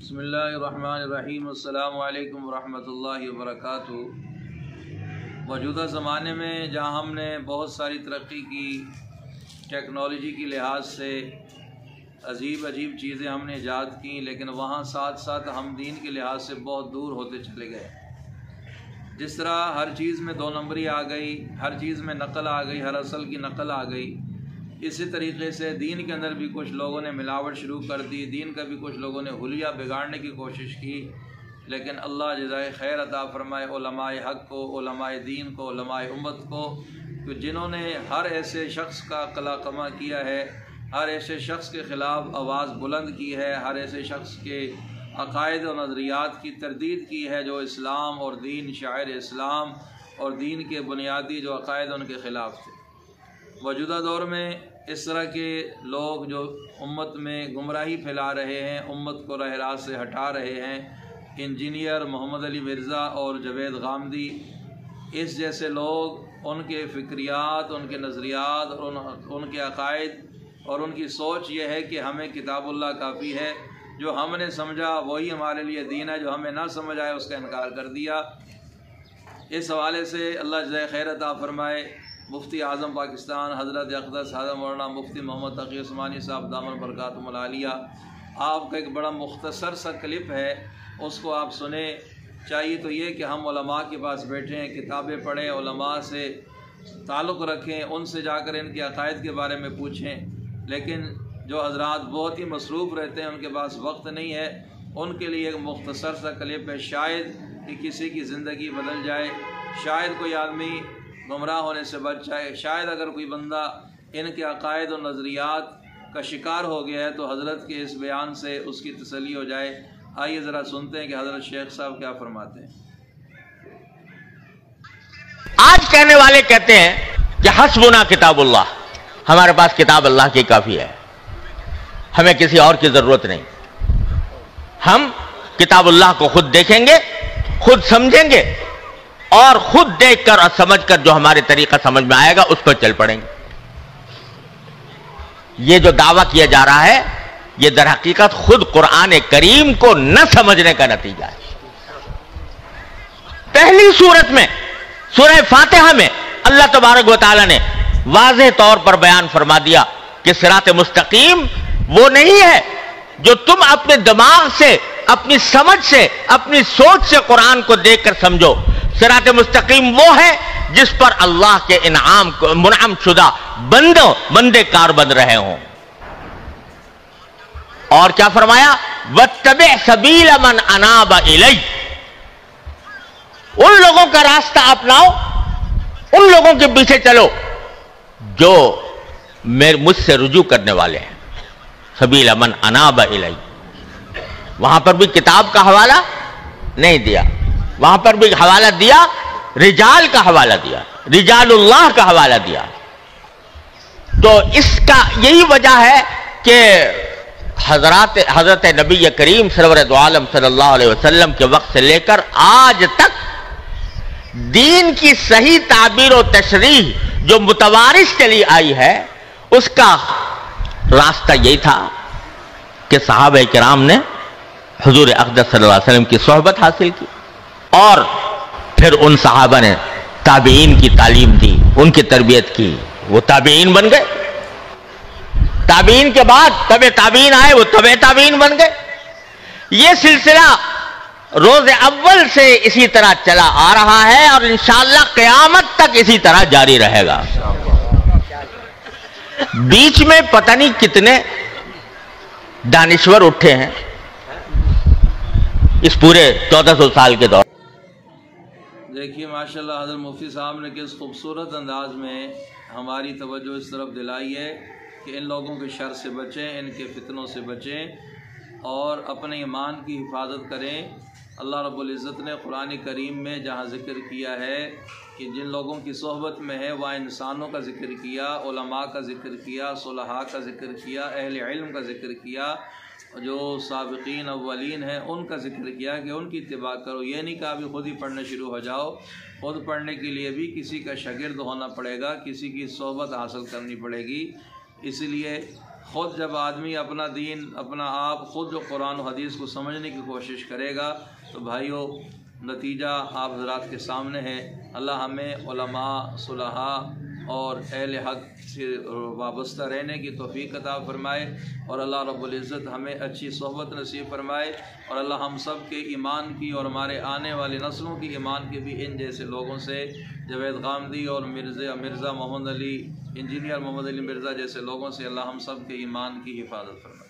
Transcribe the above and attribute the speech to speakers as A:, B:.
A: بسم اللہ الرحمن الرحیم، السلام علیکم ورحمۃ اللہ وبرکاتہ۔ موجودہ زمانے میں جہاں ہم نے بہت ساری ترقی کی، ٹیکنالوجی کی لحاظ سے عجیب چیزیں ہم نے ایجاد کیں، لیکن وہاں ساتھ ساتھ ہم دین کے لحاظ سے بہت دور ہوتے چلے گئے۔ جس طرح ہر چیز میں دو نمبری آ گئی، ہر چیز میں نقل آ گئی، ہر اصل کی نقل آ گئی، اسی طریقے سے دین کے اندر بھی کچھ لوگوں نے ملاوٹ شروع کر دی، دین کا بھی کچھ لوگوں نے حلیہ بگاڑنے کی کوشش کی۔ لیکن اللہ جزائے خیر عطا فرمائے علماء حق کو، علماء دین کو، علماء امت کو، کہ جنہوں نے ہر ایسے شخص کا قلع قمع کیا ہے، ہر ایسے شخص کے خلاف آواز بلند کی ہے، ہر ایسے شخص کے عقائد و نظریات کی تردید کی ہے جو اسلام اور دین، شاعر اسلام اور دین کے بنیادی جو عقائد ان کے خلاف تھے۔ موجودہ دور میں اس طرح کے لوگ جو امت میں گمراہی پھیلا رہے ہیں، امت کو راہ راست سے ہٹا رہے ہیں، انجینئر محمد علی مرزا اور جاوید غامدی اس جیسے لوگ، ان کے فکریات، ان کے نظریات اور ان کے عقائد اور ان کی سوچ یہ ہے کہ ہمیں کتاب اللہ کافی ہے، جو ہم نے سمجھا وہی ہمارے لیے دین ہے، جو ہمیں نہ سمجھ آئے اس کا انکار کر دیا۔ اس حوالے سے اللہ جزائے خیر عطا فرمائے مفتی اعظم پاکستان حضرت اقدس حضرت مولانا مفتی محمد تقی عثمانی صاحب دامن برکاتہم العالیہ، آپ کا ایک بڑا مختصر سا کلپ ہے، اس کو آپ سنیں۔ چاہیے تو یہ کہ ہم علماء کے پاس بیٹھیں، کتابیں پڑھیں، علماء سے تعلق رکھیں، ان سے جا کر ان کے عقائد کے بارے میں پوچھیں۔ لیکن جو حضرات بہت ہی مصروف رہتے ہیں، ان کے پاس وقت نہیں ہے، ان کے لیے ایک مختصر سا کلپ ہے، شاید کہ کسی کی زندگی بدل جائے، شاید کوئی آدمی گمراہ ہونے سے بچ جائے، شاید اگر کوئی بندہ ان کے عقائد و نظریات کا شکار ہو گیا ہے تو حضرت کے اس بیان سے اس کی تسلی ہو جائے۔ آئیے ذرا سنتے ہیں کہ حضرت شیخ صاحب کیا فرماتے ہیں۔
B: آج کہنے والے کہتے ہیں کہ حسبنا کتاب اللہ، ہمارے پاس کتاب اللہ کی کافی ہے، ہمیں کسی اور کی ضرورت نہیں، ہم کتاب اللہ کو خود دیکھیں گے، خود سمجھیں گے اور خود دیکھ کر اور سمجھ کر جو ہمارے طریقہ سمجھ میں آئے گا اس پر چل پڑیں گے۔ یہ جو دعویٰ کیا جا رہا ہے یہ در حقیقت خود قرآن کریم کو نہ سمجھنے کا نتیجہ ہے۔ پہلی سورت میں، سورہ فاتحہ میں، اللہ تبارک و تعالی نے واضح طور پر بیان فرما دیا کہ صراط مستقیم وہ نہیں ہے جو تم اپنے دماغ سے، اپنی سمجھ سے، اپنی سوچ سے قرآن کو دیکھ کر سمجھو۔ صراط مستقیم وہ ہے جس پر اللہ کے انعام منعم شدہ بندے کار بن رہے ہوں۔ اور کیا فرمایا؟ وَاتَّبِعْ سَبِيلَ مَنْ أَنَابَ إِلَيَّ، ان لوگوں کا راستہ اپناؤ، ان لوگوں کے پیچھے چلو جو مجھ سے رجوع کرنے والے ہیں۔ سبیل من اناب الی، وہاں پر بھی کتاب کا حوالہ نہیں دیا، وہاں پر بھی حوالہ دیا، رجال کا حوالہ دیا، رجال اللہ کا حوالہ دیا۔ تو اس کا یہی وجہ ہے کہ حضرت نبی کریم سرور دو عالم صلی اللہ علیہ وسلم کے وقت سے لے کر آج تک دین کی صحیح تعبیر و تشریح جو متوارث چلی آئی ہے، اس کا راستہ یہی تھا کہ صحابہ کرام نے حضور اقدس صلی اللہ علیہ وسلم کی صحبت حاصل کی، اور پھر ان صحابہ نے تابعین کی تعلیم دی، ان کی تربیت کی، وہ تابعین بن گئے۔ تابعین کے بعد تبع تابعین آئے، وہ تبع تابعین بن گئے۔ یہ سلسلہ روز اول سے اسی طرح چلا آ رہا ہے اور انشاءاللہ قیامت تک اسی طرح جاری رہے گا۔ بیچ میں پتہ نہیں کتنے دانشور اٹھے ہیں اس پورے 1400 سال کے دور۔
A: دیکھیے ماشاءاللہ حضرت مفتی صاحب نے کس خوبصورت انداز میں ہماری توجہ اس طرف دلائی ہے کہ ان لوگوں کے شر سے بچیں، ان کے فتنوں سے بچیں اور اپنے ایمان کی حفاظت کریں۔ اللہ رب العزت نے قرآن کریم میں جہاں ذکر کیا ہے کہ جن لوگوں کی صحبت میں ہے، وہاں انسانوں کا ذکر کیا، علماء کا ذکر کیا، صلحاء کا ذکر کیا، اہل علم کا ذکر کیا، جو سابقین اولین ہیں ان کا ذکر کیا کہ ان کی اتباع کرو۔ یہ نہیں کہا بھی خود ہی پڑھنا شروع ہو جاؤ، خود پڑھنے کے لیے بھی کسی کا شاگرد ہونا پڑے گا، کسی کی صحبت حاصل کرنی پڑے گی۔ اس لیے خود جب آدمی اپنا دین اپنا آپ خود جو قرآن و حدیث کو سمجھنے کی کوشش کرے گا تو بھائیوں نتیجہ آپ حضرات کے سامنے ہے۔ اللہ ہمیں علماء، صلحاء اور اہل حق سے وابستہ رہنے کی توفیق عطا فرمائے، اور اللہ رب العزت ہمیں اچھی صحبت نصیب فرمائے، اور اللہ ہم سب کے ایمان کی اور ہمارے آنے والی نسلوں کی ایمان کے بھی ان جیسے لوگوں سے، جاوید غامدی اور مرزا محمد علی، انجینئر محمد علی مرزا جیسے لوگوں سے اللہ ہم سب کے ایمان کی حفاظت فرمائے۔